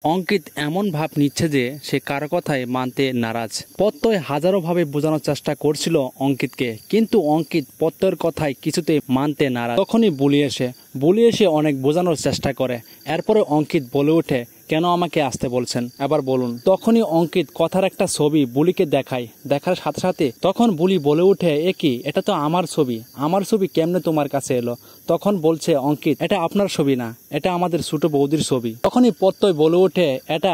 অঙ্কিত এমন ভাব নিচ্ছে যে সে কারো কথাই মানতে নারাজ। প্রত্যয় হাজারো ভাবে বোঝানোর চেষ্টা করছিল অঙ্কিতকে, কিন্তু অঙ্কিত প্রত্যয়ের কথাই কিছুতে মানতে নারাজ। তখনই বুলি এসে অনেক বোঝানোর চেষ্টা করে। এরপরে অঙ্কিত বলে ওঠে, কেন আমাকে আসতে বলছেন, এবার বলুন। তখনই অঙ্কিত কথার একটা ছবি বুলিকে দেখায়। দেখার সাথে সাথে তখন বুলি বলে ওঠে, এ কি, এটা তো আমার ছবি কেমনে তোমার কাছে এলো? তখন বলছে অঙ্কিত, এটা আপনার ছবি না, এটা আমাদের ছোট বৌদির ছবি। তখনই প্রত্যয় বলে ওঠে, এটা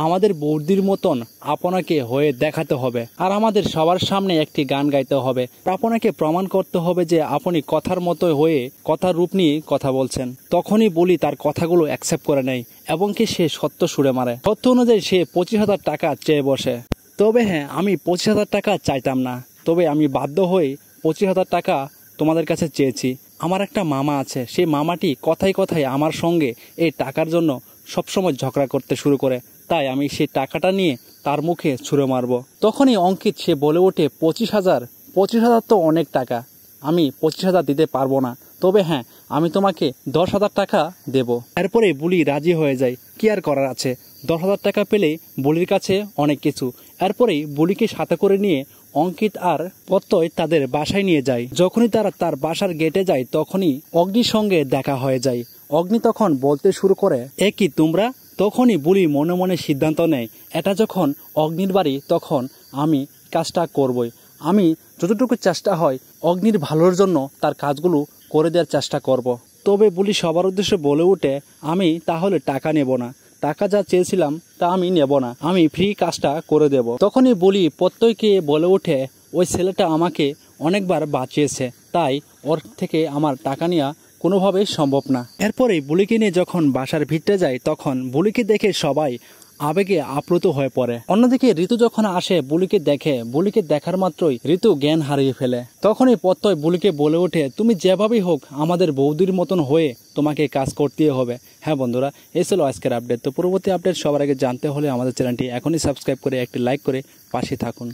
আমাদের বৌদির মতন আপনাকে হয়ে দেখাতে হবে, আর আমাদের সবার সামনে একটি গান গাইতে হবে। আপনাকে প্রমাণ করতে হবে যে আপনি কথার মতো হয়ে কথার রূপ নিয়ে কথা বলছেন। তখনই বলি তার কথাগুলো অ্যাকসেপ্ট করে নেয় এবং কি সে সত্য সুরে মারে। সত্য অনুযায়ী সে 25,000 টাকা চেয়ে বসে। তবে হ্যাঁ, আমি 25,000 টাকা চাইতাম না, তবে আমি বাধ্য হয়ে 25,000 টাকা তোমাদের কাছে চেয়েছি। আমার একটা মামা আছে, সেই মামাটি কথায় কথায় আমার সঙ্গে এই টাকার জন্য সবসময় ঝগড়া করতে শুরু করে, তাই আমি সেই টাকাটা নিয়ে তার মুখে ছুঁড়ে মারবো। তখনই অঙ্কিত সে বলে ওঠে, 25,000 তো অনেক টাকা, আমি 25,000 দিতে পারবো না, তবে হ্যাঁ, আমি তোমাকে 10,000 টাকা দেব। এরপরে বুলি রাজি হয়ে যায়। কি আর করার আছে, 10,000 টাকা পেলে বুলির কাছে অনেক কিছু। এরপরেই বুলিকে সাথে করে নিয়ে অঙ্কিত আর প্রত্যয় তাদের বাসায় নিয়ে যায়। যখনই তারা তার বাসার গেটে যায়, তখনই অগ্নির সঙ্গে দেখা হয়ে যায়। অগ্নি তখন বলতে শুরু করে, এ কি তোমরা? তখনই বুলি মনে মনে সিদ্ধান্ত নেয়, এটা যখন অগ্নির বাড়ি, তখন আমি কাজটা করবই। আমি যতটুকু চেষ্টা হয় অগ্নির ভালোর জন্য তার কাজগুলো করে দেওয়ার চেষ্টা করব। তবে বুলি সবার উদ্দেশ্যে বলে ওঠে, আমি তাহলে টাকা নেব না, টাকা যা চেয়েছিলাম তা আমি নেব না, আমি ফ্রি কাজটা করে দেব। তখনই বলি প্রত্যয়কে বলে ওঠে, ওই ছেলেটা আমাকে অনেকবার বাঁচিয়েছে, তাই ওর থেকে আমার টাকা নেওয়া কোনোভাবেই সম্ভব না। এরপরে বুলিকে নিয়ে যখন বাসার ভিতরে যায়, তখন বুলিকে দেখে সবাই আবেগে আপ্লুত হয়ে পড়ে। অন্যদিকে ঋতু যখন আসে বুলিকে দেখে, বুলিকে দেখার মাত্রই ঋতু জ্ঞান হারিয়ে ফেলে। তখনই প্রত্যয় বুলিকে বলে ওঠে, তুমি যেভাবেই হোক আমাদের বৌদির মতন হয়ে তোমাকে কাজ করতেই হবে। হ্যাঁ বন্ধুরা, এই ছিল আজকের আপডেট। তো পরবর্তী আপডেট সবার আগে জানতে হলে আমাদের চ্যানেলটি এখনই সাবস্ক্রাইব করে একটি লাইক করে পাশে থাকুন।